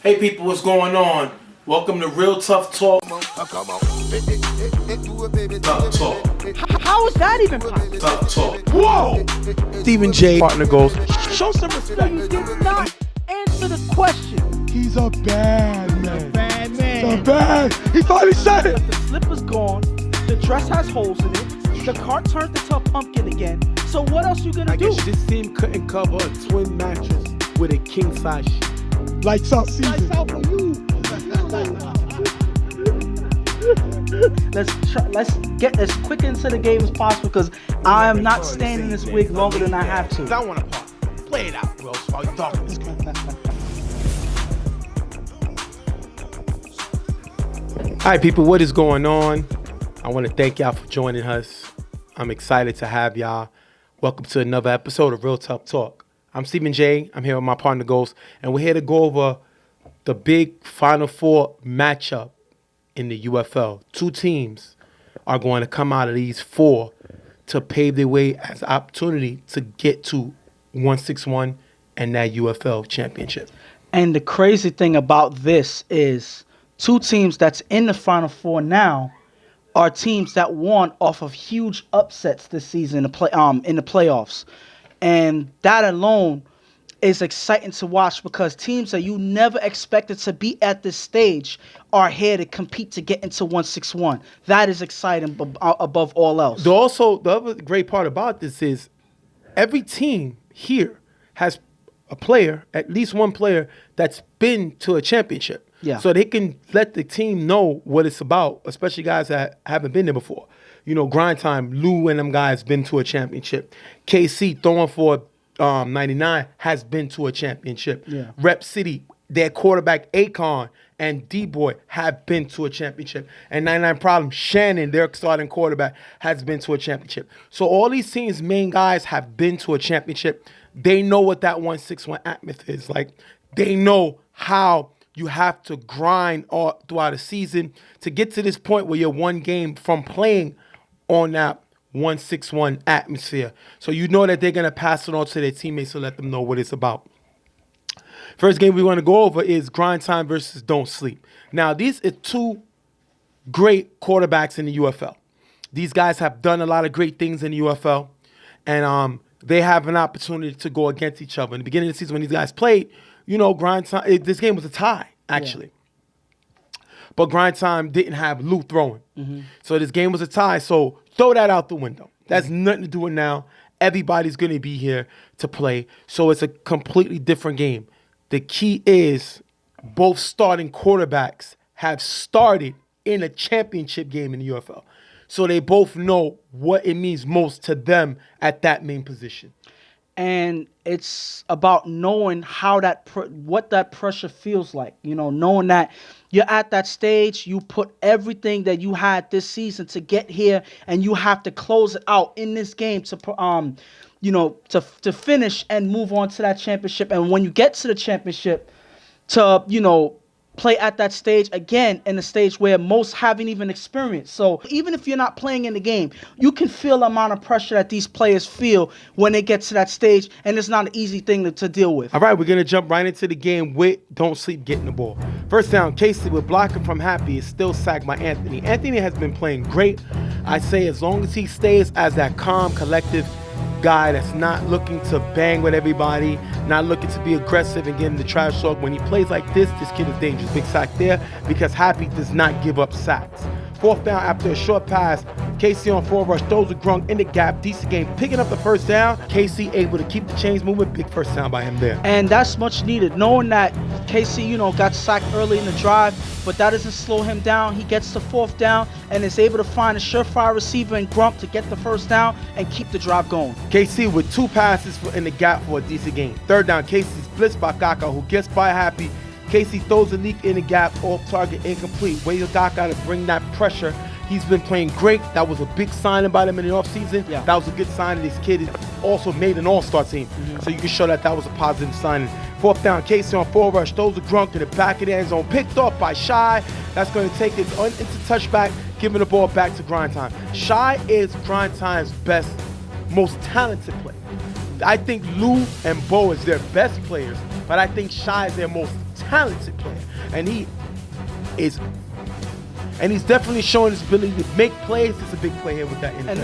Hey people, what's going on? Welcome to Real Tough Talk. Tough Talk. How is that even possible? Tough Talk. Whoa! Stephen J. Partner goes, Show some respect. You did not answer the question. he's a bad man. Bad man. He's a bad. He finally said it. The slipper's gone. The dress has holes in it. The cart turned into a pumpkin again. So what else you gonna do? This team couldn't cover a twin mattress with a king size sheet. Lights out season. Lights out for you. Let's get as quick into the game as possible because I am not staying in this wig longer than I have to. I want to part. Play it out, Wells, while you're talking this game. All right, people, what is going on? I want to thank y'all for joining us. I'm excited to have y'all. Welcome to another episode of Real Tough Talk. I'm Stephen J. I'm here with my partner Ghost, and we're here to go over the big Final Four matchup in the UFL. Two teams are going to come out of these four to pave their way as an opportunity to get to 161 and that UFL championship. And the crazy thing about this is two teams that's in the Final Four now are teams that won off of huge upsets this season in the playoffs. And that alone is exciting to watch because teams that you never expected to be at this stage are here to compete to get into 161. That is exciting above all else. Also, the other great part about this is every team here has a player, at least one player, that's been to a championship. Yeah. So they can let the team know what it's about, especially guys that haven't been there before. You know, Grindtime, Lou and them guys been to a championship. KC throwing for 99 has been to a championship. Yeah. Rep City, their quarterback Akon and D-Boy have been to a championship. And 99 Problem, Shannon, their starting quarterback, has been to a championship. So all these teams' main guys have been to a championship. They know what that 161 atmosphere is like. They know how you have to grind all throughout a season to get to this point where you're one game from playing on that 161 atmosphere. So you know that they're going to pass it on to their teammates to let them know what it's about. First game we want to go over is Grindtime versus Don't Sleep. Now, these are two great quarterbacks in the UFL. These guys have done a lot of great things in the UFL, and they have an opportunity to go against each other. In the beginning of the season when these guys played, you know, this game was a tie, actually. Yeah. But Grindtime didn't have Lou throwing. Mm-hmm. So this game was a tie. So throw that out the window. That's nothing to do with now. Everybody's going to be here to play. So it's a completely different game. The key is both starting quarterbacks have started in a championship game in the UFL. So they both know what it means most to them at that main position. And it's about knowing how what that pressure feels like. You know, knowing that you're at that stage, you put everything that you had this season to get here, and you have to close it out in this game to finish and move on to that championship. And when you get to the championship, to play at that stage again, in a stage where most haven't even experienced. So even if you're not playing in the game, you can feel the amount of pressure that these players feel when they get to that stage, and it's not an easy thing to deal with. All right, we're going to jump right into the game with Don't Sleep getting the ball. First down, Casey with blocking from Happy is still sacked by Anthony. Anthony has been playing great. I say as long as he stays as that calm, collective guy that's not looking to bang with everybody, not looking to be aggressive and get in the trash talk. When he plays like this kid is dangerous. Big sack there because Happy does not give up sacks. Fourth down after a short pass, Casey on forward rush, throws a Grunk in the gap. Decent game, picking up the first down. Casey able to keep the chains moving. Big first down by him there. And that's much needed, knowing that Casey, got sacked early in the drive, but that doesn't slow him down. He gets the fourth down and is able to find a surefire receiver in Grump to get the first down and keep the drive going. Casey with two passes in the gap for a decent game. Third down, Casey's blitzed by Kaka, who gets by Happy. Casey throws a leak in the gap, off target, incomplete. Waits Kaka to bring that pressure. He's been playing great. That was a big signing by them in the offseason. Yeah. That was a good sign. This kid is also made an all-star team. Mm-hmm. So you can show that was a positive signing. Fourth down, Casey on forward rush, throws a Grunk in the back of the end zone, picked off by Shy. That's going to take it into touchback, giving the ball back to Grindtime. Shy is Grindtime's best, most talented player. I think Lou and Bo is their best players, but I think Shy is their most talented player, and he's definitely showing his ability to make plays. It's a big play here with that interception. And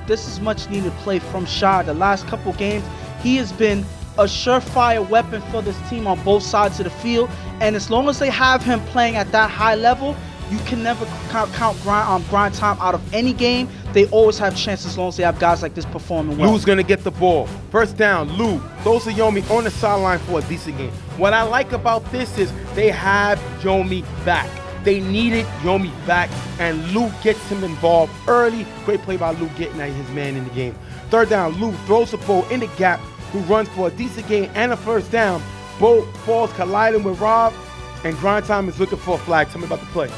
this is much needed play from Shah. The last couple games, he has been a surefire weapon for this team on both sides of the field. And as long as they have him playing at that high level, you can never count Grindtime out of any game. They always have chances as long as they have guys like this performing well. Lou's going to get the ball. First down, Lou throws to Yomi on the sideline for a decent game. What I like about this is they have Yomi back. They needed Yomi back, and Lou gets him involved early. Great play by Lou getting at his man in the game. Third down, Lou throws the ball in the gap, who runs for a decent gain and a first down. Bo falls colliding with Rob, and Grindtime is looking for a flag. Tell me about the play.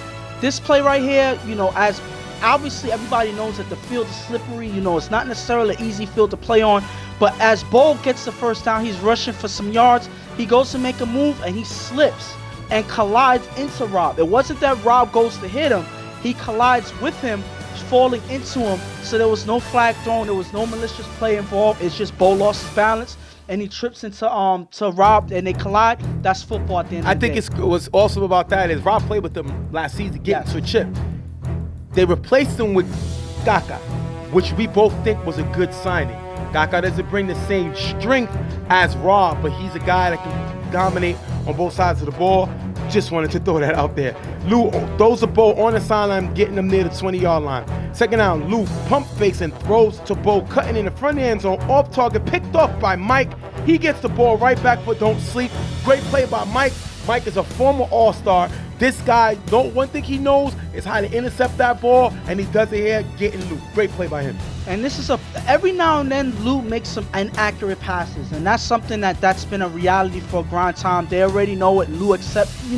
This play right here, as obviously everybody knows that the field is slippery. It's not necessarily an easy field to play on. But as Bo gets the first down, he's rushing for some yards. He goes to make a move, and he slips and collides into Rob. It wasn't that Rob goes to hit him. He collides with him, falling into him. So there was no flag thrown. There was no malicious play involved. It's just Bo lost his balance, and he trips into to Rob, and they collide. That's football at the end of the day. I think it was also about that is Rob played with them last season, getting to a chip. They replaced him with Gaka, which we both think was a good signing. Gaka doesn't bring the same strength as Rob, but he's a guy that can dominate on both sides of the ball. Just wanted to throw that out there. Lou throws the ball on the sideline, getting them near the 20-yard line. Second down, Lou pump fakes and throws to Bo, cutting in the front end zone, off target, picked off by Mike. He gets the ball right back for Don't Sleep. Great play by Mike. Mike is a former All-Star. This guy, one thing he knows is how to intercept that ball, and he does it here, getting Lou. Great play by him. And this is every now and then Lou makes some inaccurate passes, and that's something that's been a reality for Grindtime. They already know it. Lou accepts,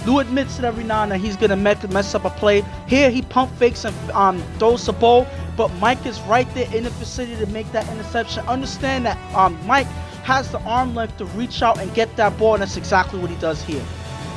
Lou admits it every now and then he's gonna mess up a play. Here he pump fakes and throws the ball, but Mike is right there in the vicinity to make that interception. Understand that Mike has the arm length to reach out and get that ball, and that's exactly what he does here.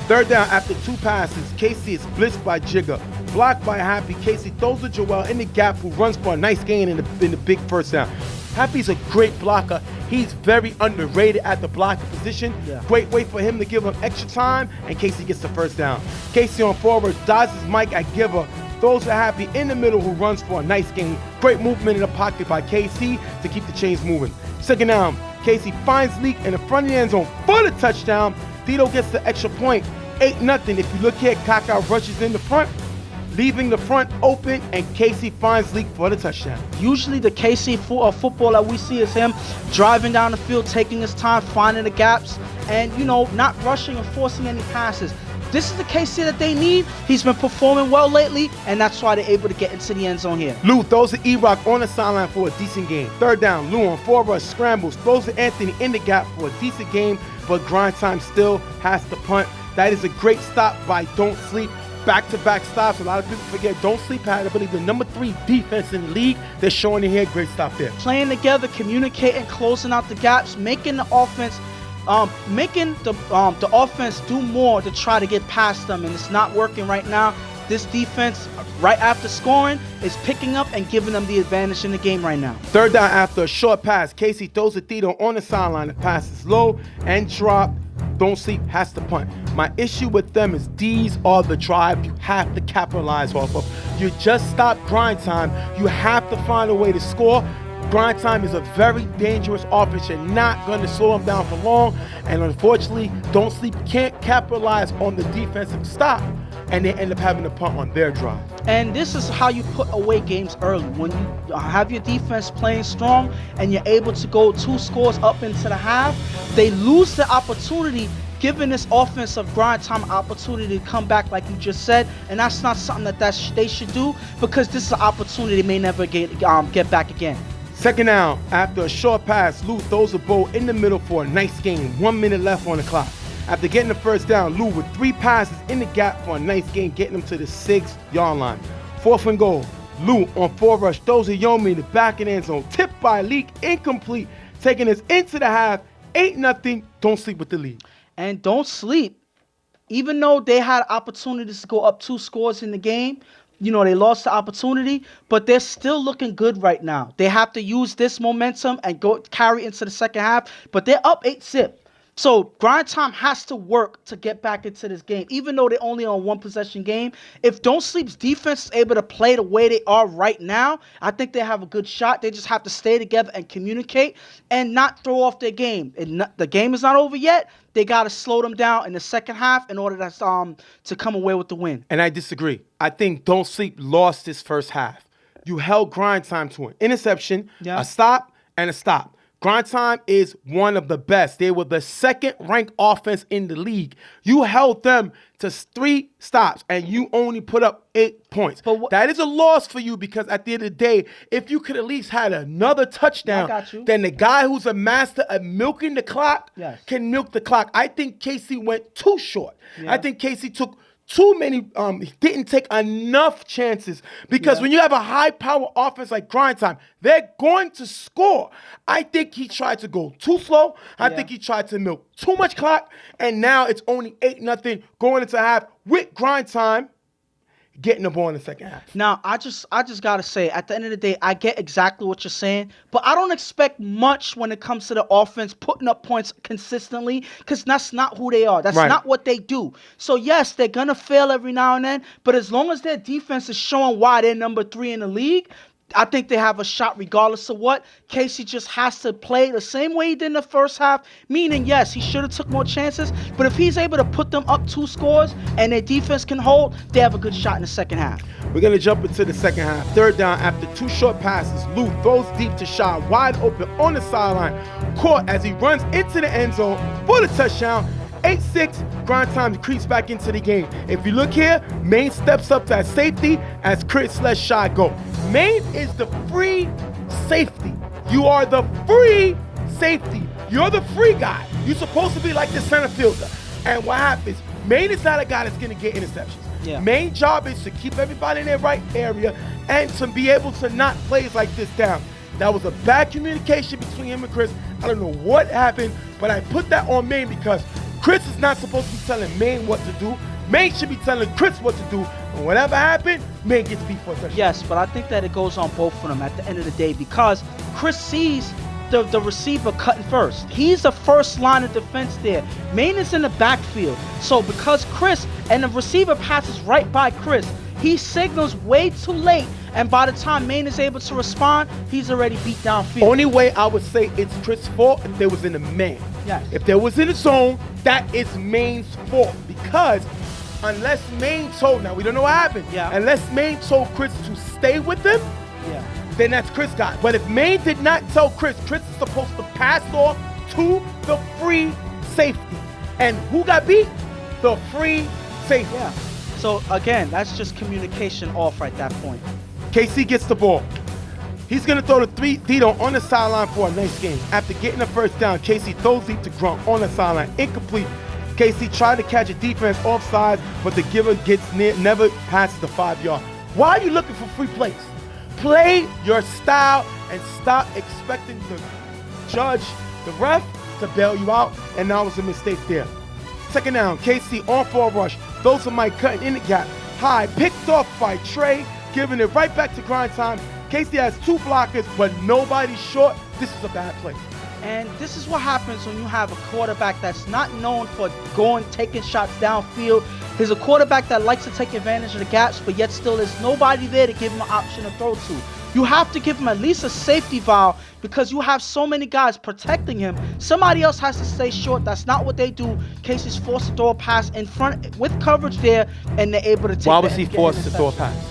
Third down after 2 passes, Casey is blitzed by Jigga. Blocked by Happy, Casey throws to Joel in the gap, who runs for a nice gain in the big first down. Happy's a great blocker. He's very underrated at the blocking position. Yeah. Great way for him to give him extra time, and Casey gets the first down. Casey on forwards, dodges Mike at Giver, throws to Happy in the middle, who runs for a nice gain. Great movement in the pocket by Casey to keep the chains moving. Second down, Casey finds Leak in the front of the end zone for the touchdown. Tito gets the extra point. 8-0. If you look here, Kaka rushes in the front, leaving the front open, and Casey finds Leak for the touchdown. Usually the KC football that we see is him driving down the field, taking his time, finding the gaps, and, not rushing or forcing any passes. This is the KC that they need. He's been performing well lately, and that's why they're able to get into the end zone here. Lou throws to E-Rock on the sideline for a decent game. Third down, Lou on 4 rush, scrambles, throws to Anthony in the gap for a decent game, but Grindtime still has to punt. That is a great stop by Don't Sleep. Back-to-back stops. A lot of people forget Don't Sleep had, I believe, the number 3 defense in the league. They're showing it here. Great stop there. Playing together, communicating, closing out the gaps, making the offense do more to try to get past them, and it's not working right now. This defense, right after scoring, is picking up and giving them the advantage in the game right now. Third down after a short pass, Casey throws to Tito on the sideline. The pass is low and dropped. Don't Sleep has to punt. My issue with them is these are the drive you have to capitalize off of. You just stop Grindtime. You have to find a way to score. Grindtime is a very dangerous offense. You're not going to slow them down for long. And unfortunately, Don't Sleep can't capitalize on the defensive stop, and they end up having to punt on their drive. And this is how you put away games early. When you have your defense playing strong and you're able to go 2 scores up into the half, they lose the opportunity, giving this offense of Grindtime opportunity to come back like you just said. And that's not something that they should do, because this is an opportunity they may never get back again. Second down, after a short pass, Lou throws the ball in the middle for a nice gain. 1 minute left on the clock. After getting the first down, Lou with 3 passes in the gap for a nice gain, getting them to the 6-yard line. 4th and goal. Lou on 4 rush throws a Yomi in the back of the end zone. Tipped by Leak, incomplete, taking us into the half. 8-0. Don't Sleep with the lead. And Don't Sleep, even though they had opportunities to go up 2 scores in the game, they lost the opportunity, but they're still looking good right now. They have to use this momentum and go carry into the second half, but they're up 8-0. So grind time has to work to get back into this game, even though they're only on one possession game. If Don't Sleep's defense is able to play the way they are right now, I think they have a good shot. They just have to stay together and communicate and not throw off their game. The game is not over yet. They got to slow them down in the second half in order to come away with the win. And I disagree. I think Don't Sleep lost this first half. You held grind time to an interception, a stop, and a stop. Grind time is one of the best. They were the second-ranked offense in the league. You held them to 3 stops, and you only put up 8 points. That is a loss for you because at the end of the day, if you could at least had another touchdown, then the guy who's a master at milking the clock can milk the clock. I think KC went too short. I think KC took too many, didn't take enough chances because when you have a high-power offense like Grind Time, they're going to score. I think he tried to go too slow. I think he tried to milk too much clock, and now it's only 8-0 going into half with Grind Time getting the ball in the second half. Now, I just gotta say, at the end of the day, I get exactly what you're saying, but I don't expect much when it comes to the offense putting up points consistently, because that's not who they are. That's not what they do. So yes, they're gonna fail every now and then, but as long as their defense is showing why they're number 3 in the league, I think they have a shot regardless of what. Casey just has to play the same way he did in the first half, meaning, yes, he should have took more chances, but if he's able to put them up 2 scores and their defense can hold, they have a good shot in the second half. We're going to jump into the second half. Third down after 2 short passes. Lou throws deep to Shaw, wide open on the sideline. Caught as he runs into the end zone for the touchdown. 8-6, Grind Time creeps back into the game. If you look here, Maine steps up to that safety as Chris lets Shaw go. Maine is the free safety. You are the free safety. You're the free guy. You're supposed to be like the center fielder. And what happens? Maine is not a guy that's going to get interceptions. Main job is to keep everybody in their right area and to be able to knock plays like this down. That was a bad communication between him and Chris. I don't know what happened, but I put that on Maine because Chris is not supposed to be telling Maine what to do. Maine should be telling Chris what to do. And whatever happened, Maine gets beat for a touchdown. Yes, but I think that it goes on both of them at the end of the day because Chris sees the receiver cutting first. He's the first line of defense there. Maine is in the backfield. So because Chris and the receiver passes right by Chris, he signals way too late. And by the time Maine is able to respond, he's already beat downfield. Only way I would say it's Chris' fault if there was in a man. Yes. If there was in a zone, that is Maine's fault. Because unless Maine told, now we don't know what happened. Unless Maine told Chris to stay with him, then that's Chris' guy. But if Maine did not tell Chris is supposed to pass off to the free safety. And who got beat? The free safety. So again, that's just communication off right at that point. KC gets the ball. He's going to throw the 3 Dito on the sideline for a nice game. After getting the first down, KC throws deep to Grunt on the sideline. Incomplete. KC tried to catch a defense offside, but the giver gets near, never passes the 5-yard. Why are you looking for free plays? Play your style and stop expecting the judge, the ref, to bail you out. And now was a mistake there. Second down, KC on for a rush. Those are Mike cutting in the gap. High, picked off by Trey, giving it right back to Grind Time. Casey has 2 blockers, but nobody's short. This is a bad play. And this is what happens when you have a quarterback that's not known for taking shots downfield. He's a quarterback that likes to take advantage of the gaps, but yet still there's nobody there to give him an option to throw to. You have to give him at least a safety valve because you have so many guys protecting him. Somebody else has to stay short. That's not what they do. Casey's forced to throw a pass in front with coverage there, and they're able to take. Why was he forced to throw a pass?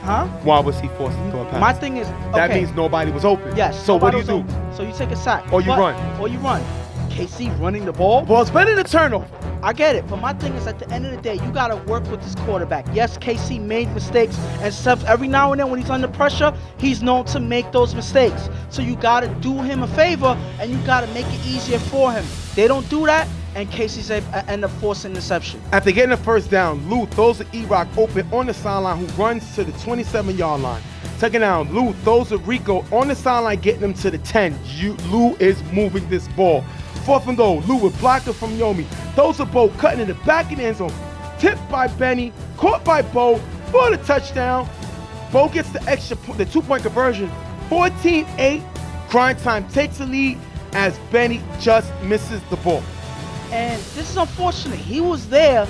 Huh? Why was he forced to throw a pass? My thing is, that means nobody was open. Yes. So what do you do? So you take a sack. Or you run. Or you run. KC running the ball. Ball's better than a turnover. I get it, but my thing is at the end of the day, you got to work with this quarterback. Yes, KC made mistakes, and stuff every now and then when he's under pressure, he's known to make those mistakes. So you got to do him a favor, and you got to make it easier for him. They don't do that, and KC's end up forcing interception. After getting the first down, Lou throws the E-Rock open on the sideline, who runs to the 27-yard line. Second down, Lou throws a Rico on the sideline, getting him to the 10. Lou is moving this ball. 4th and goal, Lou with blocker from Yomi. Throws a Bo, cutting in the back of the end zone. Tipped by Benny, caught by Bo for the touchdown. Bo gets the 2-point conversion. 14-8, Grind Time takes the lead as Benny just misses the ball. And this is unfortunate. He was there.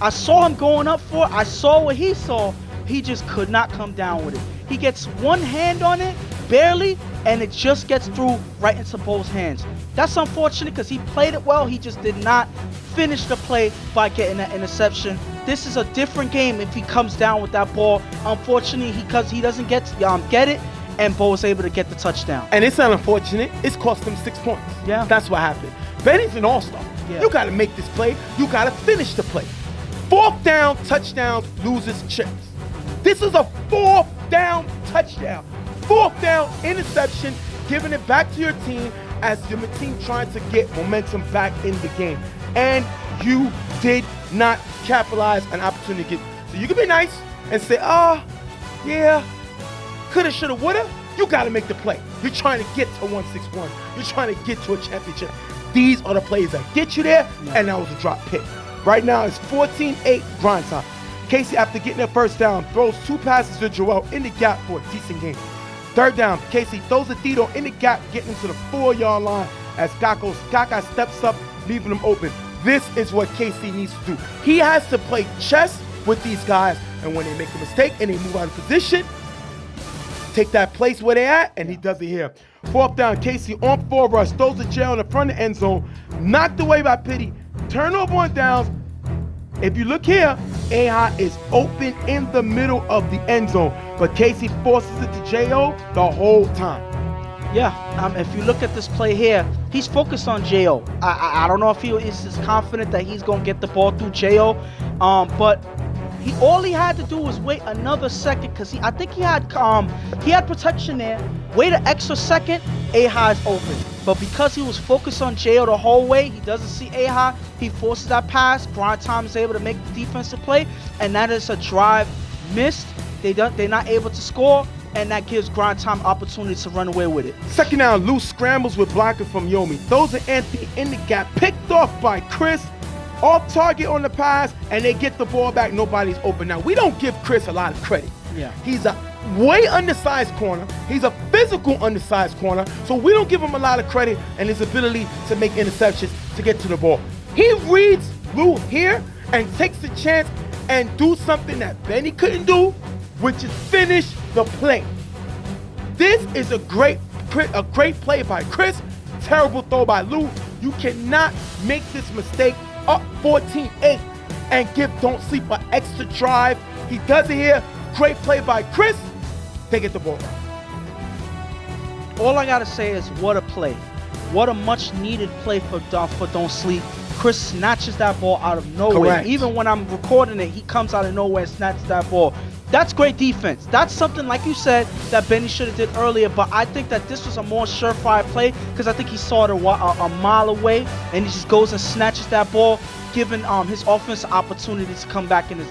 I saw him going up for it. I saw what he saw. He just could not come down with it. He gets one hand on it, barely, and it just gets through right into Bo's hands. That's unfortunate because he played it well. He just did not finish the play by getting that interception. This is a different game if he comes down with that ball. Unfortunately, because he doesn't get it, and Bo is able to get the touchdown. And it's not unfortunate. It's cost him 6 points. Yeah. That's what happened. Benny's an all-star. Yeah. You got to make this play. You got to finish the play. 4th down, touchdown, loses chips. This is a 4th down touchdown. 4th down interception, giving it back to your team as your team trying to get momentum back in the game. And you did not capitalize an opportunity to get. So you can be nice and say, yeah, coulda, shoulda, woulda. You got to make the play. You're trying to get to 161. You're trying to get to a championship. These are the plays that get you there, and that was a drop pick. Right now, it's 14-8 grind time. Casey, after getting their first down, throws 2 passes to Joel in the gap for a decent game. 3rd down, Casey throws a Tito in the gap, getting into the 4-yard line as Kaka steps up, leaving them open. This is what Casey needs to do. He has to play chess with these guys, and when they make a mistake and they move out of position, take that place where they're at, and he does it here. 4th down, Casey on 4 rush, throws the jail in the front of the end zone, knocked away by Pity, turnover on downs. If you look here, A-Hot is open in the middle of the end zone, but Casey forces it to J.O. the whole time. Yeah, if you look at this play here, he's focused on J.O. I don't know if he is as confident that he's going to get the ball through J.O., but all he had to do was wait another second because I think he had protection there. Wait an extra second, A-Ha is open. But because he was focused on J.O. the whole way, he doesn't see A-Ha. He forces that pass. Grindtime is able to make the defensive play, and that is a drive missed. They're not able to score, and that gives Grindtime opportunity to run away with it. 2nd down, loose scrambles with blocking from Yomi. Throws an Anthony in the gap, picked off by Chris. Off target on the pass, and they get the ball back. Nobody's open. Now, we don't give Chris a lot of credit. Yeah. He's a way undersized corner. He's a physical undersized corner, so we don't give him a lot of credit and his ability to make interceptions to get to the ball. He reads Lou here and takes the chance and do something that Benny couldn't do, which is finish the play. This is a great play by Chris. Terrible throw by Lou. You cannot make this mistake up 14-8 and give Don't Sleep an extra drive. He does it here. Great play by Chris. They get the ball back. All I gotta say is what a play. What a much needed play for Don't Sleep. Chris snatches that ball out of nowhere. Correct. Even when I'm recording it, he comes out of nowhere and snatches that ball. That's great defense. That's something, like you said, that Benny should have did earlier, but I think that this was a more surefire play because I think he saw it a mile away, and he just goes and snatches that ball, giving his offense opportunity to come back in his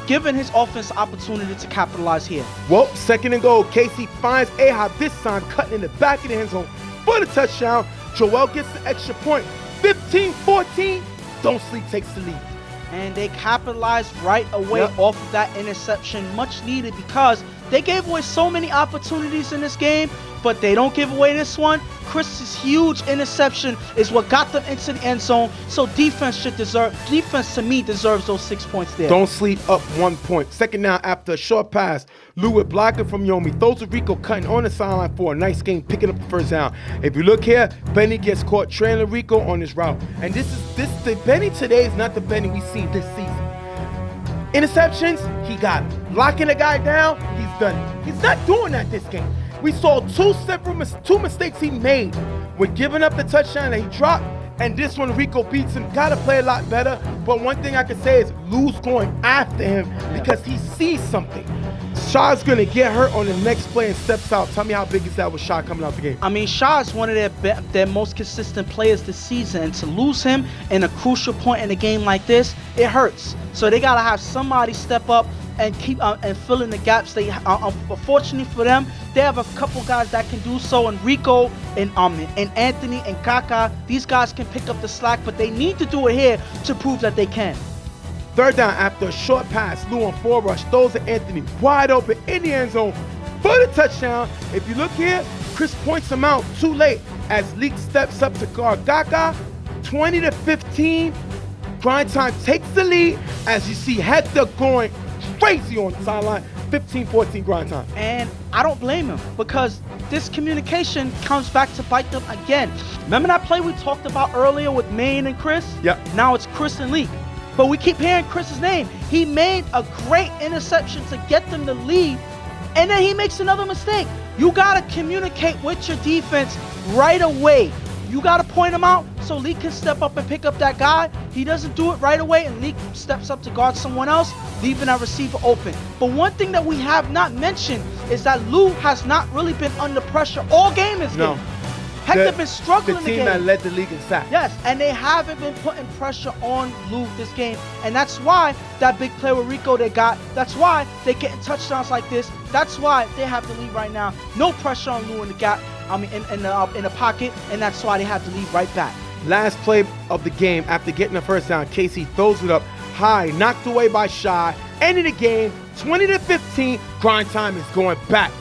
giving his offense opportunity to capitalize here. Well, 2nd and goal. Casey finds A-Hop this time, cutting in the back of the end zone for the touchdown. Joel gets the extra point. 15-14. Don't Sleep takes the lead. And they capitalized right away off of that interception, much needed, because they gave away so many opportunities in this game, but they don't give away this one. Chris's huge interception is what got them into the end zone, so defense to me deserves those 6 points there. Don't Sleep up 1 point. 2nd down after a short pass. Lou with blocking from Yomi. Throws to Rico, cutting on the sideline for a nice game, picking up the 1st down. If you look here, Benny gets caught trailing Rico on his route. And the Benny today is not the Benny we see this season. Interceptions, he got it. Locking a guy down, he's done it. He's not doing that this game. We saw two mistakes he made with giving up the touchdown that he dropped, and this one Rico beats him. Gotta play a lot better, but one thing I can say is Lou's going after him because he sees something. Shaw's gonna get hurt on the next play and steps out. Tell me how big is that with Shaw coming out the game? I mean, Shaw is one of their most consistent players this season, and to lose him in a crucial point in a game like this, it hurts. So they gotta have somebody step up and keep and fill in the gaps. They unfortunately for them, they have a couple guys that can do so, and Rico and Anthony and Kaka. These guys can pick up the slack, but they need to do it here to prove that they can. 3rd down after a short pass, Lou on 4 rush, throws to Anthony wide open in the end zone for the touchdown. If you look here, Chris points him out too late. as Leak steps up to guard Gaga. 20-15. Grindtime takes the lead as you see Hector going crazy on the sideline. 15-14 Grindtime. And I don't blame him because this communication comes back to bite them again. Remember that play we talked about earlier with Maine and Chris? Yep. Now it's Chris and Leak. But we keep hearing Chris's name. He made a great interception to get them the lead, and then he makes another mistake. You got to communicate with your defense right away. You got to point him out so Leak can step up and pick up that guy. He doesn't do it right away, and Leak steps up to guard someone else, leaving that receiver open. But one thing that we have not mentioned is that Lou has not really been under pressure all game this game. Hector been struggling the in the team game. that led the league in sacks. Yes, and they haven't been putting pressure on Lou this game. And that's why that big play with Rico they got, that's why they're getting touchdowns like this. That's why they have the lead right now. No pressure on Lou in the gap, in the pocket, and that's why they have the lead right back. Last play of the game, after getting the first down, Casey throws it up high, knocked away by Shy. Ending the game, 20-15. Grindtime is going back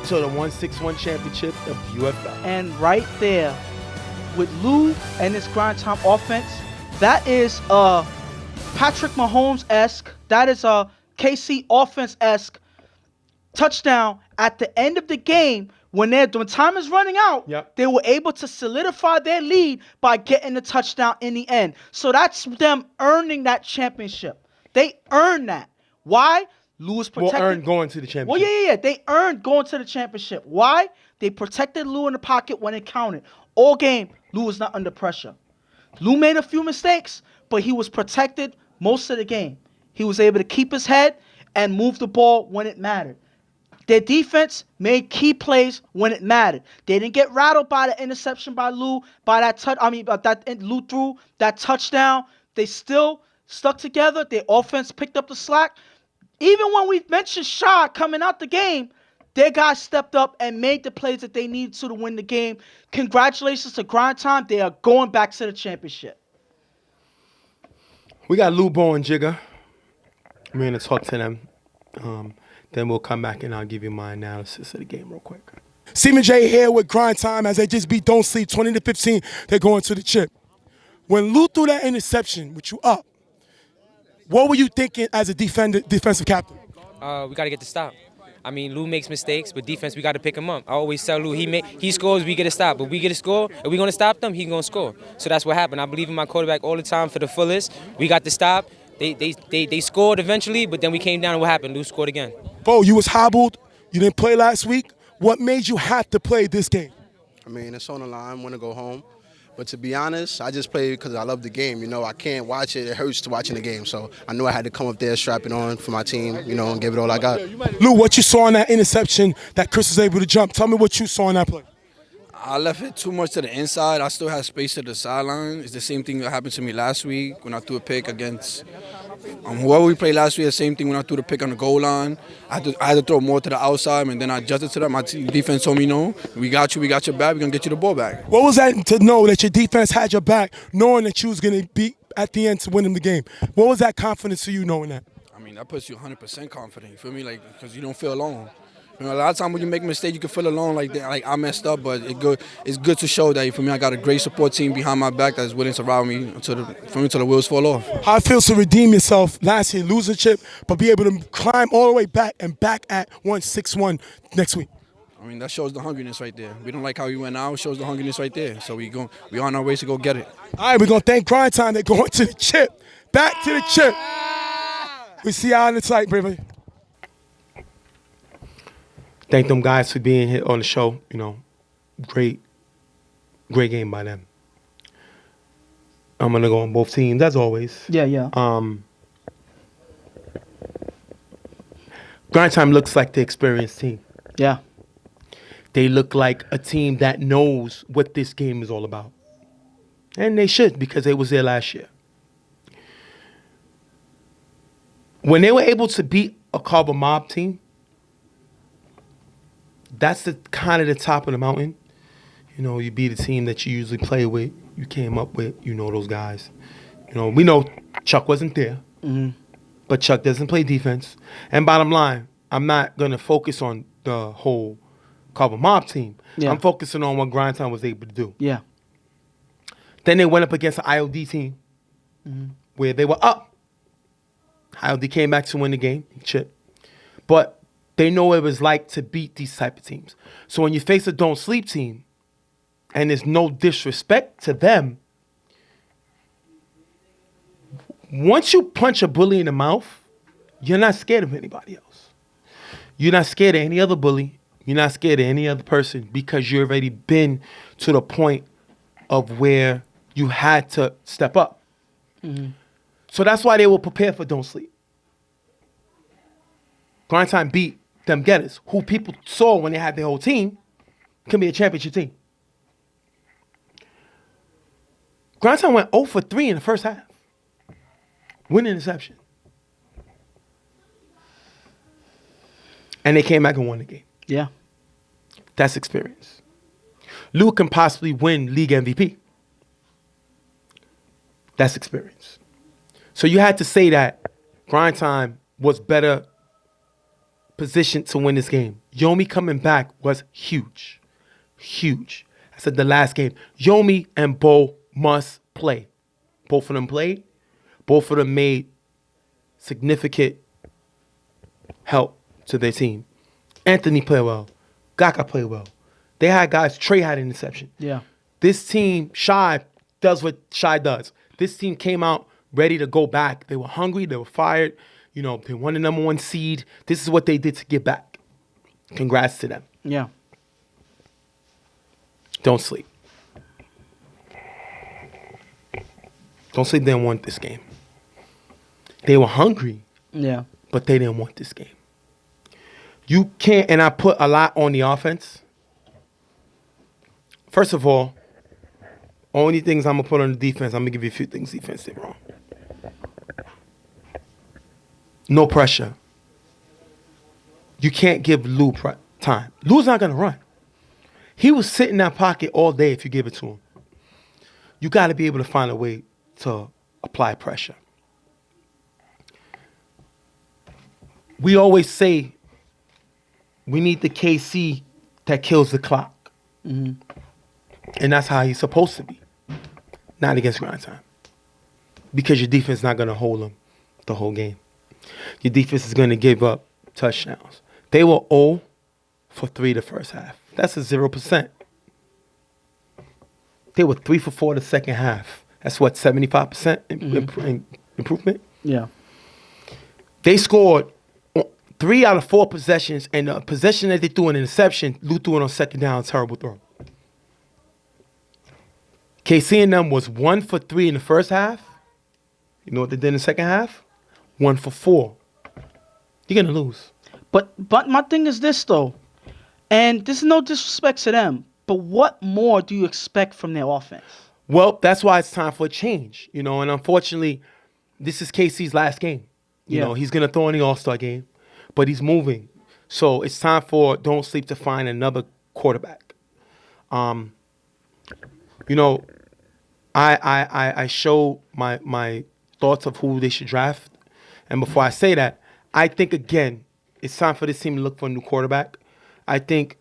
to the 161 championship of the UFL. And right there, with Lou and his Grindtime offense, that is Patrick Mahomes-esque, that is a KC offense-esque touchdown at the end of the game. When time is running out, they were able to solidify their lead by getting the touchdown in the end. So that's them earning that championship. They earned that. Why? Lou was protected. Well, earned going to the championship. Well, yeah. They earned going to the championship. Why? They protected Lou in the pocket when it counted. All game, Lou was not under pressure. Lou made a few mistakes, but he was protected most of the game. He was able to keep his head and move the ball when it mattered. Their defense made key plays when it mattered. They didn't get rattled by the interception by Lou, Lou threw that touchdown. They still stuck together. Their offense picked up the slack. Even when we mentioned Shaw coming out the game, their guys stepped up and made the plays that they needed to win the game. Congratulations to Grindtime. They are going back to the championship. We got Lubo and Jigga. We're going to talk to them. Then we'll come back and I'll give you my analysis of the game real quick. Stephen J here with Grindtime as they just beat Don't Sleep 20-15. They're going to the chip. When Lou threw that interception with you up, what were you thinking as a defensive captain? We got to get the stop. I mean, Lou makes mistakes, but defense, we got to pick him up. I always tell Lou, he scores, we get a stop. But we get a score, if we're going to stop them, he's going to score. So that's what happened. I believe in my quarterback all the time for the fullest. We got the stop. They scored eventually, but then we came down and what happened? Lou scored again. Bo, you was hobbled. You didn't play last week. What made you have to play this game? I mean, it's on the line. I want to go home. But to be honest, I just played because I love the game. You know, I can't watch it. It hurts to watching the game. So I knew I had to come up there, strap it on for my team, you know, and give it all I got. Lou, what you saw in that interception that Chris was able to jump, tell me what you saw in that play. I left it too much to the inside. I still had space to the sideline. It's the same thing that happened to me last week when I threw a pick against whoever we played last week. The same thing when I threw the pick on the goal line. I had to throw more to the outside, and then I adjusted to that. My defense told me, no, we got you your back. We're going to get you the ball back. What was that to know that your defense had your back, knowing that you was going to be at the end to win them the game? What was that confidence to you knowing that? I mean, that puts you 100% confident. You feel me? Like, because you don't feel alone. You know, a lot of times when you make a mistake, you can feel alone, like I messed up. But it's good to show that for me, I got a great support team behind my back that's willing to ride me until the wheels fall off. How it feels to redeem yourself last year, lose a chip, but be able to climb all the way back and back at 161 next week. I mean, that shows the hungriness right there. We don't like how we went out. It shows the hungriness right there. So we on our ways to go get it. All right, we're going to thank Grindtime. They're going to the chip. Back to the chip. We see y'all on the site, baby. Thank them guys for being here on the show. You know, great game by them. I'm going to go on both teams, as always. Yeah. Grindtime looks like the experienced team. Yeah. They look like a team that knows what this game is all about. And they should, because they was there last year. When they were able to beat a Carver Mob team, that's the kind of the top of the mountain. You know, you beat a team that you usually play with, you came up with, you know those guys. You know, we know Chuck wasn't there, but Chuck doesn't play defense. And bottom line, I'm not going to focus on the whole called a mob team. Yeah. I'm focusing on what Grindtime was able to do. Yeah. Then they went up against an IOD team where they were up. IOD came back to win the game, chip. But they know what it was like to beat these type of teams. So when you face a Don't Sleep team, and there's no disrespect to them, once you punch a bully in the mouth, you're not scared of anybody else. You're not scared of any other bully. You're not scared of any other person because you've already been to the point of where you had to step up. So that's why they were prepared for Don't Sleep. Grindtime beat them Getters, who people saw when they had their whole team, can be a championship team. Grindtime went 0 for 3 in the first half. Win interception. And they came back and won the game. Yeah. That's experience. Lou can possibly win league MVP. That's experience. So you had to say that Grindtime was better positioned to win this game. Yomi coming back was huge. Huge. I said the last game. Yomi and Bo must play. Both of them played. Both of them made significant help to their team. Anthony played well. Gaka played well. They had guys. Trey had an interception. Yeah. This team, Shy, does what Shy does. This team came out ready to go back. They were hungry. They were fired. You know, they won the number 1 seed. This is what they did to get back. Congrats to them. Yeah. Don't sleep. Don't sleep didn't want this game. They were hungry, Yeah. but they didn't want this game. You can't, and I put a lot on the offense. First of all, only things I'm going to put on the defense, I'm going to give you a few things defense did wrong. No pressure. You can't give Lou time. Lou's not going to run. He was sitting in that pocket all day if you give it to him. You got to be able to find a way to apply pressure. We always say we need the KC that kills the clock. And that's how he's supposed to be. Not against Grindtime. Because your defense is not going to hold him the whole game. Your defense is going to give up touchdowns. They were 0 for 3 the first half. That's a 0%. They were 3 for 4 the second half. That's what, 75% improvement? Yeah. They scored 3 out of 4 possessions, and the possession that they threw an interception, Lou threw it on second down, terrible throw. KC and them was 1 for 3 in the first half. You know what they did in the second half? 1 for 4. You're going to lose. But my thing is this, though, and this is no disrespect to them, but what more do you expect from their offense? Well, that's why it's time for a change, you know, and unfortunately, this is KC's last game. You know, he's going to throw in the All-Star game, but he's moving. So it's time for Don't Sleep to find another quarterback. You know, I show my thoughts of who they should draft. And before I say that, I think, again, it's time for this team to look for a new quarterback. I think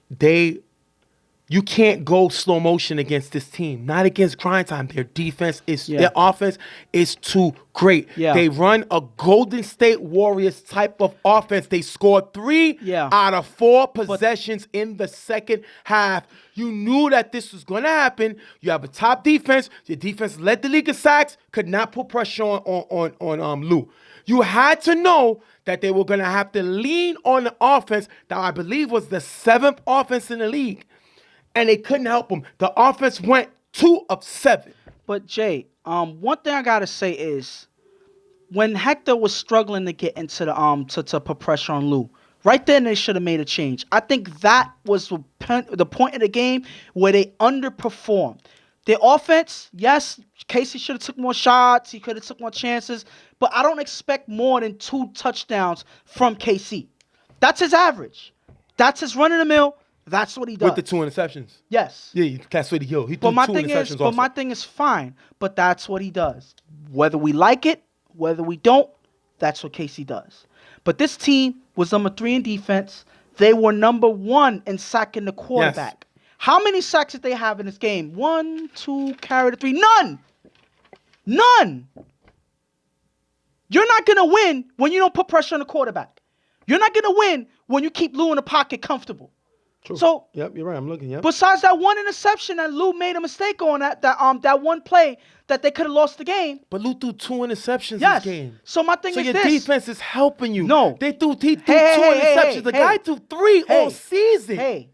you can't go slow motion against this team. Not against Grindtime. Their defense is, their offense is too great. Yeah. They run a Golden State Warriors type of offense. They scored 3 out of 4 possessions in the second half. You knew that this was going to happen. You have a top defense. Your defense led the league in sacks. Could not put pressure on Lou. You had to know that they were going to have to lean on the offense that I believe was the 7th offense in the league. And they couldn't help them. The offense went 2 of 7. But Jay, one thing I gotta say is when Hector was struggling to get into the to put pressure on Lou, right then they should have made a change. I think that was the point of the game where they underperformed. Their offense, yes, Casey should have took more shots. He could have took more chances. But I don't expect more than 2 touchdowns from KC. That's his average. That's his run-of-the-mill. That's what he does. With the 2 interceptions. Yes. Yeah, that's what he threw. He threw But my 2 thing interceptions is, also. my thing is fine. But that's what he does. Whether we like it, whether we don't, that's what Casey does. But this team was number 3 in defense. they were number 1 in sacking the quarterback. How many sacks did they have in this game? 1, 2, carry the 3. None. None. You're not going to win when you don't put pressure on the quarterback. You're not going to win when you keep Lou in the pocket comfortable. True. So, yep, you're right. I'm looking. Yep. Besides that one interception that Lou made a mistake on, that one play that they could have lost the game. But Lou threw 2 interceptions Yes. this game. So my thing is your this. defense is helping you. No. He threw 2 Hey, interceptions. The guy threw 3 all season. Hey,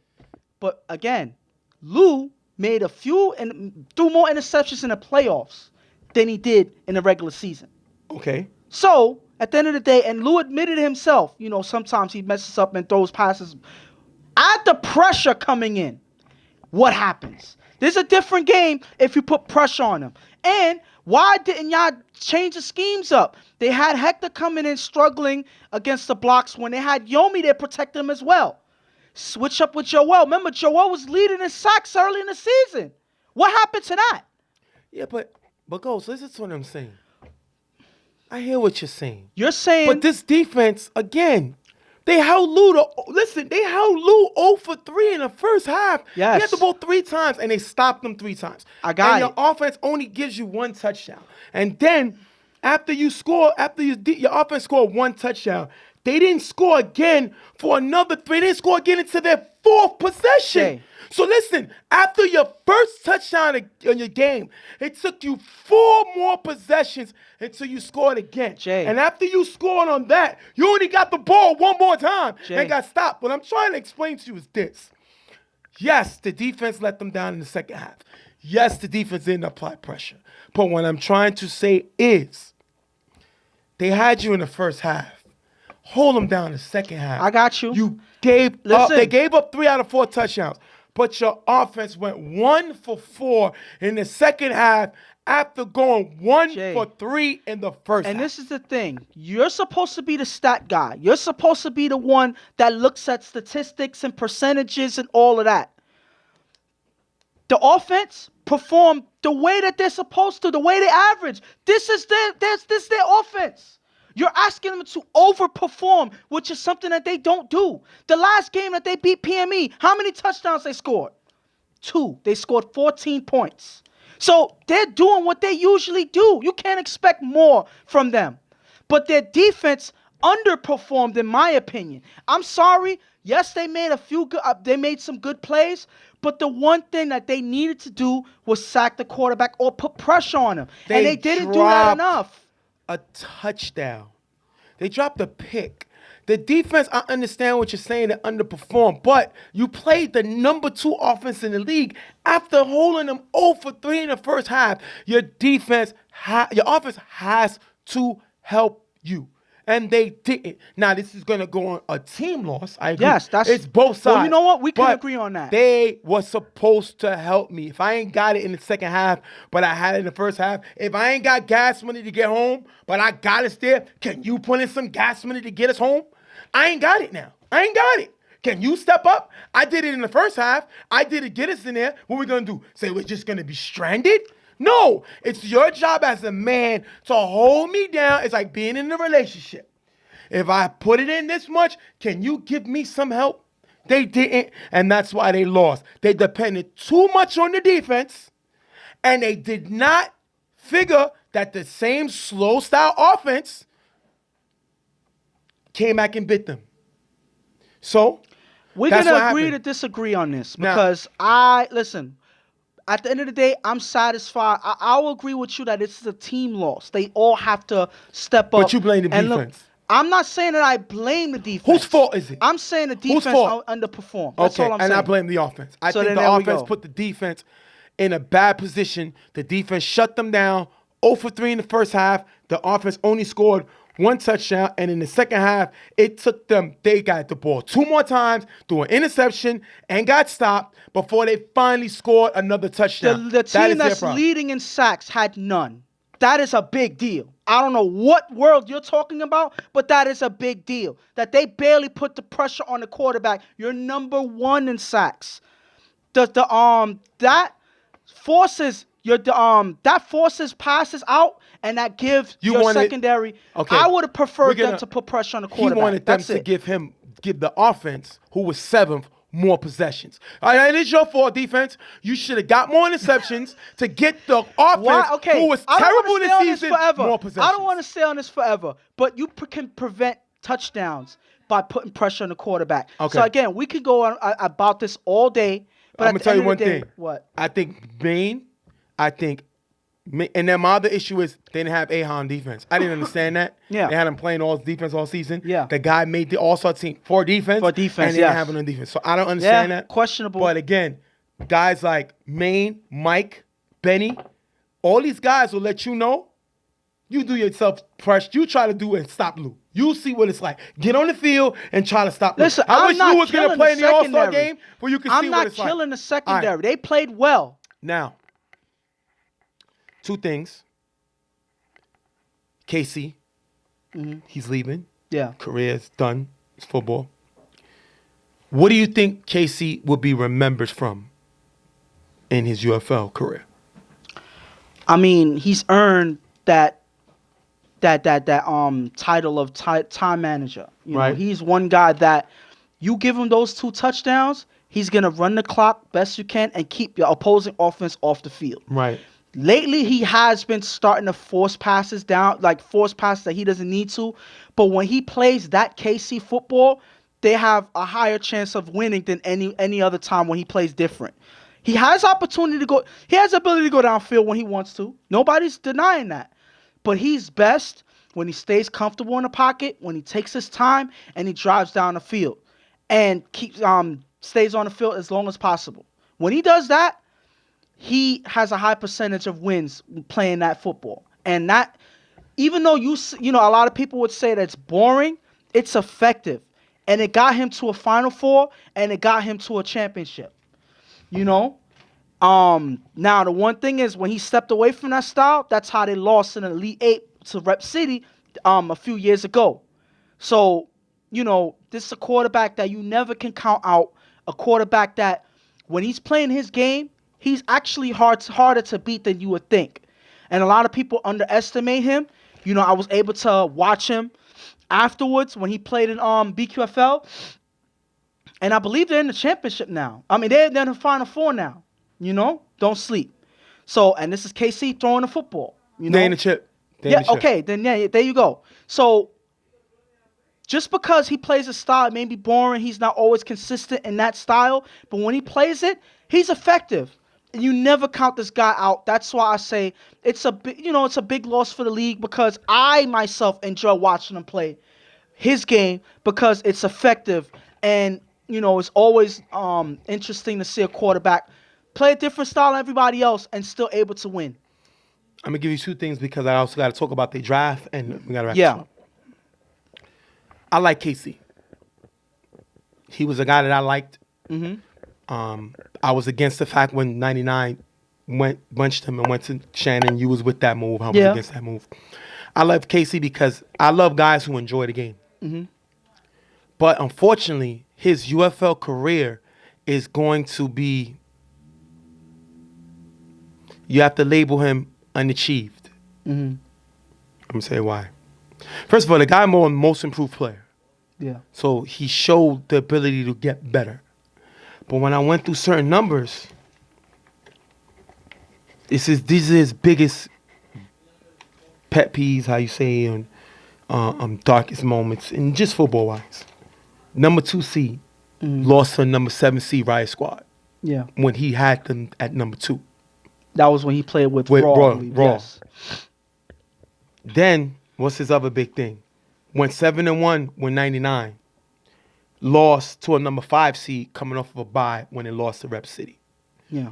but again, Lou made a few and threw more interceptions in the playoffs than he did in the regular season. Okay. So at the end of the day, and Lou admitted himself, sometimes he messes up and throws passes. At the pressure coming in, what happens? There's a different game if you put pressure on him. And why didn't y'all change the schemes up? They had Hector coming in struggling against the blocks when they had Yomi there protect him as well. Switch up with Joel. Remember, Joel was leading in sacks early in the season. What happened to that? Yeah, but Ghost, listen to what I'm saying. I hear what you're saying. You're saying... But this defense, again, they held Lou 0 for 3 in the first half. Yes. He had the ball 3 times, and they stopped them 3 times. I got it. And your offense only gives you 1 touchdown. And then, after your offense scored 1 touchdown, they didn't score again for another 3. They didn't score again into their 4th possession. Jay. So listen, after your first touchdown in your game, it took you 4 more possessions until you scored again. Jay. And after you scored on that, you only got the ball 1 more time Jay. and got stopped. What I'm trying to explain to you is this. Yes, the defense let them down in the second half. Yes, the defense didn't apply pressure. But what I'm trying to say is they had you in the first half. Hold them down in the second half. I got you. You gave up. Listen. They gave up 3 out of 4 touchdowns. But your offense went 1 for 4 in the second half after going 1 Jay. for 3 in the first half. And this is the thing. You're supposed to be the stat guy. You're supposed to be the one that looks at statistics and percentages and all of that. The offense performed the way that they're supposed to, the way they average. This is their offense. You're asking them to overperform, which is something that they don't do. The last game that they beat PME, how many touchdowns they scored? 2. They scored 14 points. So they're doing what they usually do. You can't expect more from them. But their defense underperformed, in my opinion. I'm sorry. Yes, they made they made some good plays, but the one thing that they needed to do was sack the quarterback or put pressure on him. And they didn't do that enough. A touchdown. They dropped a pick. The defense, I understand what you're saying, they underperformed, but you played the number 2 offense in the league after holding them 0 for 3 in the first half. Your offense has to help you. And they didn't. Now, this is going to go on a team loss. I agree. Yes, it's both sides. Well, you know what? We can But agree on that. They were supposed to help me. If I ain't got it in the second half, but I had it in the first half, if I ain't got gas money to get home, but I got us there, can you put in some gas money to get us home? I ain't got it now. I ain't got it. Can you step up? I did it in the first half. I did it, get us in there. What we going to do? Say we're just going to be stranded? No. It's your job as a man to hold me down. It's like being in a relationship. If I put it in this much, can you give me some help? They didn't, and that's why they lost. They depended too much on the defense, and they did not figure that the same slow-style offense came back and bit them. So, we're going to agree to disagree on this because listen, at the end of the day, I'm satisfied. I will agree with you that this is a team loss. They all have to step up. But you blame the defense. Look, I'm not saying that I blame the defense. Whose fault is it? I'm saying the defense underperformed. That's all I'm saying. And I blame the offense. I think the offense put the defense in a bad position. The defense shut them down. 0 for 3 in the first half. The offense only scored 1 touchdown. And in the second half, it took them, they got the ball 2 more times, threw an interception, and got stopped before they finally scored another touchdown. The team that's leading in sacks had none. That is a big deal. I don't know what world you're talking about, but that is a big deal. That they barely put the pressure on the quarterback. You're number 1 in sacks. That forces passes out, and that gives your secondary. Okay. I would have preferred them to put pressure on the quarterback. He wanted them to give him give the offense, who was 7th, more possessions. All right, it is your fault, defense. You should have got more interceptions to get the offense, who was terrible this season, more possessions. I don't want to stay on this forever, but you can prevent touchdowns by putting pressure on the quarterback. Okay. So again, we could go on about this all day. But I'm gonna tell you one thing. What? I think and then my other issue is they didn't have A-Han defense. I didn't understand that. Yeah. They had him playing all defense all season. Yeah. The guy made the all-star team for defense. For defense, and they didn't have him on defense. So I don't understand that. Questionable. But again, guys like Maine, Mike, Benny, all these guys will let you know. You do yourself pressure. You try to do it and stop Lou. You see what it's like. Get on the field and try to stop Lou. Listen, I wish not Lou was going to play in the All-Star secondary. game where you can see what it's like. I'm not killing the secondary. All right. They played well. Now, 2 things. KC, he's leaving. Yeah. Career's done. It's football. What do you think KC will be remembered from in his UFL career? I mean, he's earned that title of time manager. You know, Right. he's one guy that you give him those 2 touchdowns, he's gonna run the clock best you can and keep your opposing offense off the field. Right. Lately, he has been starting to force passes down, like force passes that he doesn't need to. But when he plays that KC football, they have a higher chance of winning than any other time when he plays different. He has opportunity to go. He has the ability to go downfield when he wants to. Nobody's denying that. But he's best when he stays comfortable in the pocket, when he takes his time and he drives down the field and stays on the field as long as possible. When he does that, he has a high percentage of wins playing that football. And that, even though you know, a lot of people would say that's boring, it's effective. And it got him to a Final Four, and it got him to a championship. You know? Now, the one thing is, when he stepped away from that style, that's how they lost in the Elite 8 to Rep City a few years ago. So, you know, this is a quarterback that you never can count out, a quarterback that, when he's playing his game, he's actually harder to beat than you would think. And a lot of people underestimate him. You know, I was able to watch him afterwards when he played in BQFL. And I believe they're in the championship now. I mean, they're in the Final Four now. You know? Don't sleep. So, and this is KC throwing the football. You know? They in the chip. Okay, then yeah, there you go. So, just because he plays a style, it may be boring, he's not always consistent in that style, but when he plays it, he's effective. You never count this guy out. That's why I say it's a big loss for the league, because I myself enjoy watching him play his game because it's effective, and you know, it's always interesting to see a quarterback play a different style than everybody else and still able to win. I'm gonna give you 2 things because I also got to talk about the draft and we got to wrap this Yeah. up. I like KC. He was a guy that I liked. I was against the fact when 99 benched him and went to Shannon. You was with that move. I was against that move. I love KC because I love guys who enjoy the game. But unfortunately, his UFL career is going to be, you have to label him unachieved. I'm going to say why. First of all, the guy more most improved player. Yeah. So he showed the ability to get better. But when I went through certain numbers, these are his biggest pet peeves, how you say, and darkest moments, and just football-wise. Number 2 seed lost to number 7 seed Riot Squad. Yeah. When he had them at number 2. That was when he played with Raw. I believe. Raw. Yes. Then, what's his other big thing? Went 7-1 with 99. Lost to a number 5 seed coming off of a bye when they lost to Rep City. Yeah.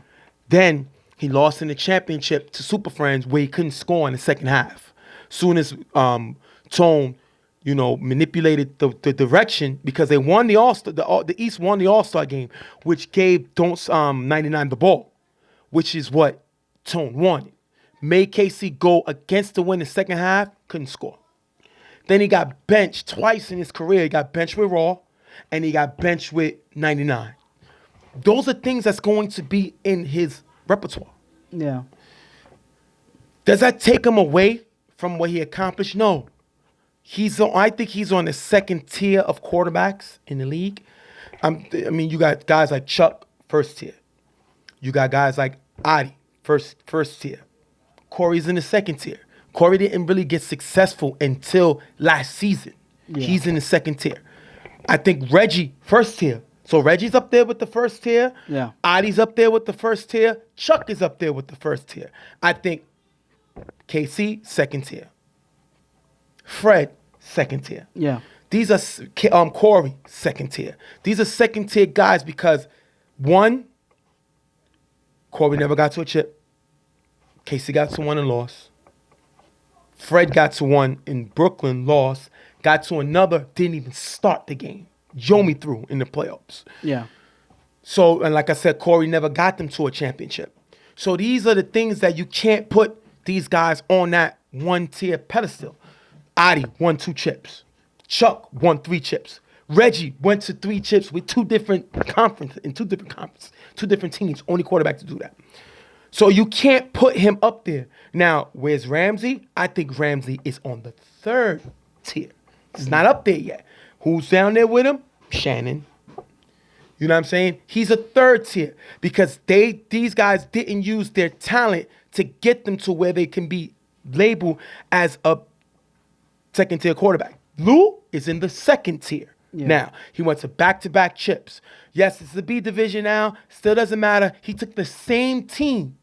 Then he lost in the championship to Super Friends where he couldn't score in the second half. Soon as Tone, you know, manipulated the direction because they won the All-Star, the East won the All-Star game, which gave 99 the ball, which is what Tone wanted. Made KC go against the win in the second half, couldn't score. Then he got benched twice in his career. He got benched with Raw, and he got benched with 99. Those are things that's going to be in his repertoire. Yeah. Does that take him away from what he accomplished? No. I think he's on the second tier of quarterbacks in the league. I mean, you got guys like Chuck, first tier. You got guys like Adi, first tier. Corey's in the second tier. Corey didn't really get successful until last season. Yeah. He's in the second tier. I think Reggie, first tier. So Reggie's up there with the first tier. Yeah. Adi's up there with the first tier. Chuck is up there with the first tier. I think KC, second tier. Fred, second tier. Yeah. These are Corey, second tier. These are second tier guys because, one, Corey never got to a chip. Casey got to one and lost. Fred got to one in Brooklyn, lost. Got to another, didn't even start the game. Yomi threw in the playoffs. Yeah. So, and like I said, Corey never got them to a championship. So these are the things that you can't put these guys on that one-tier pedestal. Adi won 2 chips. Chuck won 3 chips. Reggie went to 3 chips with 2 different conferences, in 2 different conferences, 2 different teams. Only quarterback to do that. So you can't put him up there. Now, where's Ramsey? I think Ramsey is on the 3rd tier. He's not up there yet. Who's down there with him? Shannon. You know what I'm saying? He's a 3rd tier because these guys didn't use their talent to get them to where they can be labeled as a 2nd tier quarterback. Lou is in the 2nd tier. Yeah. Now, he went to back-to-back chips. Yes, it's the B division now. Still doesn't matter. He took the same team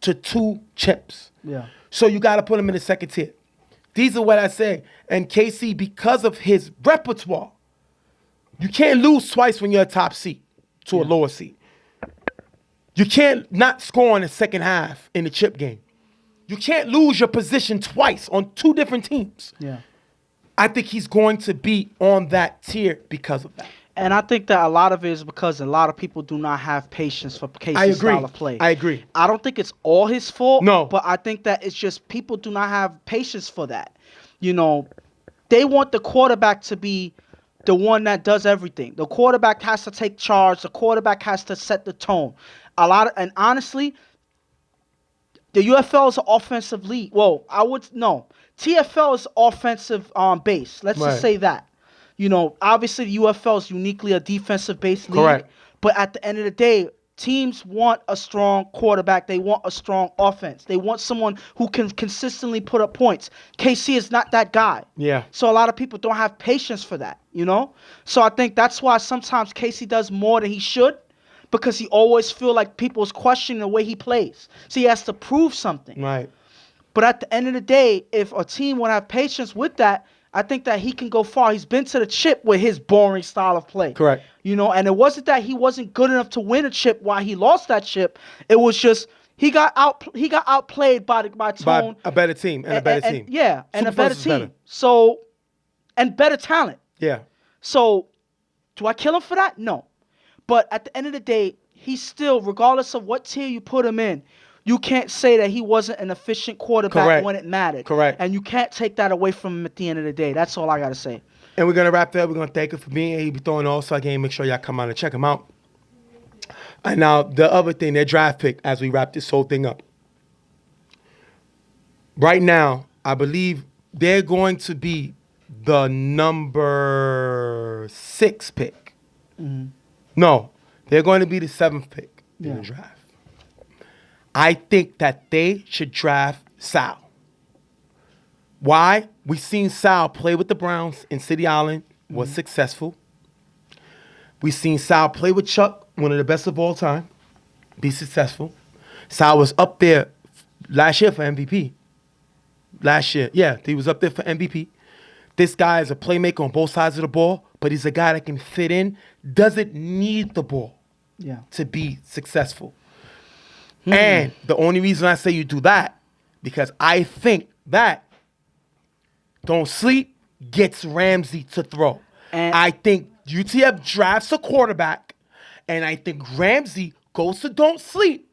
to 2 chips. Yeah. So you got to put him in the 2nd tier. These are what I say. And KC, because of his repertoire, you can't lose twice when you're a top seed to a lower seed. You can't not score in the second half in the chip game. You can't lose your position twice on 2 different teams. Yeah. I think he's going to be on that tier because of that. And I think that a lot of it is because a lot of people do not have patience for I Casey's agree. style of play. I agree. I don't think it's all his fault. No. But I think that it's just people do not have patience for that. You know, they want the quarterback to be the one that does everything. The quarterback has to take charge. The quarterback has to set the tone. And honestly, the UFL is an offensive league. Well, TFL is offensive base. Let's Right. just say that. You know, obviously the UFL is uniquely a defensive-based league. Correct. But at the end of the day, teams want a strong quarterback. They want a strong offense. They want someone who can consistently put up points. KC is not that guy. Yeah. So a lot of people don't have patience for that, you know? So I think that's why sometimes Casey does more than he should, because he always feel like people is questioning the way he plays. So he has to prove something. Right. But at the end of the day, if a team would have patience with that, I think that he can go far. He's been to the chip with his boring style of play. Correct. You know, and it wasn't that he wasn't good enough to win a chip while he lost that chip. It was just he got outplayed by Tone. By a better team and a better team. Yeah, and a Super better First is team. better. So, and better talent. Yeah. So, do I kill him for that? No. But at the end of the day, he's still, regardless of what tier you put him in, you can't say that he wasn't an efficient quarterback Correct. when it mattered. Correct. And you can't take that away from him at the end of the day. That's all I got to say. And we're going to wrap that up. We're going to thank him for being here. He'll be throwing an all-star game. Make sure y'all come out and check him out. And now, the other thing, their draft pick, as we wrap this whole thing up. Right now, I believe they're going to be the number 6 pick. Mm-hmm. No, they're going to be the 7th pick in the Yeah. draft. I think that they should draft Sal. Why? We've seen Sal play with the Browns in City Island, was successful. We've seen Sal play with Chuck, one of the best of all time, be successful. Sal was up there last year for MVP. Last year, yeah, he was up there for MVP. This guy is a playmaker on both sides of the ball, but he's a guy that can fit in, doesn't need the ball to be successful. And the only reason I say you do that, because I think that Don't Sleep gets Ramsey to throw. And I think UTF drafts a quarterback, and I think Ramsey goes to Don't Sleep,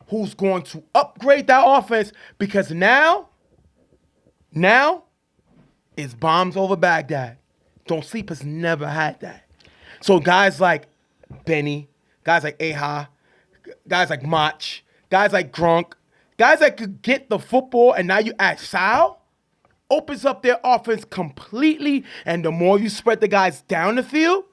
who's going to upgrade that offense, because now it's bombs over Baghdad. Don't Sleep has never had that. So guys like Benny, guys like Aha, guys like Mach, guys like Gronk, guys that could get the football, and now you add Sal, opens up their offense completely, and the more you spread the guys down the field,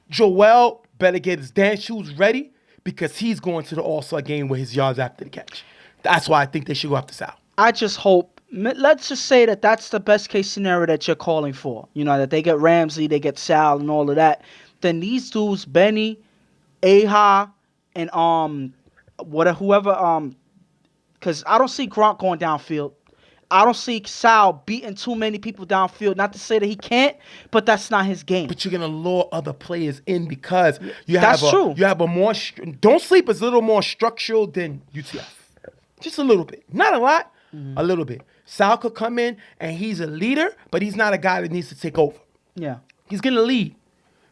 Joel better get his dance shoes ready because he's going to the All-Star game with his yards after the catch. That's why I think they should go after Sal. I just hope, let's just say that that's the best case scenario that you're calling for. You know, that they get Ramsey, they get Sal and all of that. Then these dudes, Benny, Aha, and whoever, because I don't see Gronk going downfield. I don't see Sal beating too many people downfield. Not to say that he can't, but that's not his game. But you're gonna lure other players in because True. You have a more. Don't Sleep is a little more structural than UTF, just a little bit, not a lot, a little bit. Sal could come in and he's a leader, but he's not a guy that needs to take over. Yeah. He's gonna lead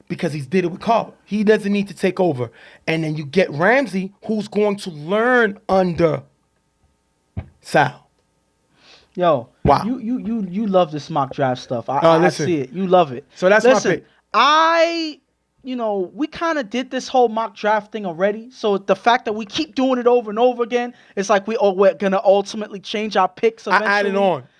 because he's did it with Carver. He doesn't need to take over, and then you get Ramsey, who's going to learn under Sal. Yo, wow. You love this mock draft stuff. I see it. You love it. So that's my pick. We kind of did this whole mock draft thing already. So the fact that we keep doing it over and over again, it's like we're going to ultimately change our picks eventually. I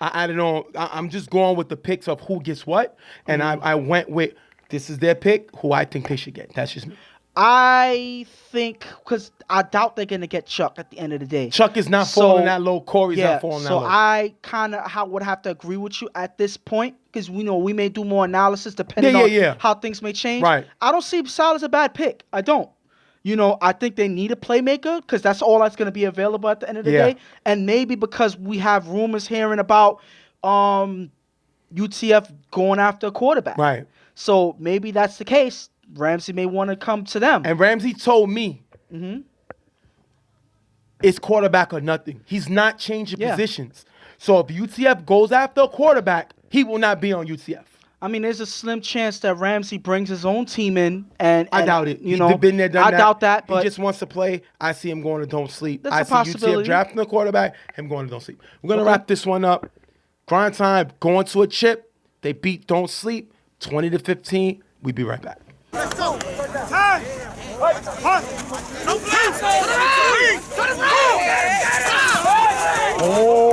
added on. I'm just going with the picks of who gets what. And I went with, this is their pick, who I think they should get. That's just me. I think, because I doubt they're going to get Chuck at the end of the day. Chuck is not falling that low. Corey's not falling that low. So I kind of would have to agree with you at this point, because we may do more analysis depending on how things may change. Right. I don't see Sal as a bad pick. I don't. I think they need a playmaker because that's all that's going to be available at the end of the day. And maybe because we have rumors hearing about UTF going after a quarterback. Right. So maybe that's the case. Ramsey may want to come to them. And Ramsey told me it's quarterback or nothing. He's not changing positions. So if UTF goes after a quarterback, he will not be on UTF. I mean, there's a slim chance that Ramsey brings his own team in. And I doubt it. He's been there, done that. I doubt that. But he just wants to play. I see him going to Don't Sleep. That's I a see possibility. UTF drafting a quarterback, him going to Don't Sleep. We're going to wrap this one up. Grindtime going to a chip. They beat Don't Sleep 20-15. We'll be right back. Let's go. Time. No blitz. To the right. Oh.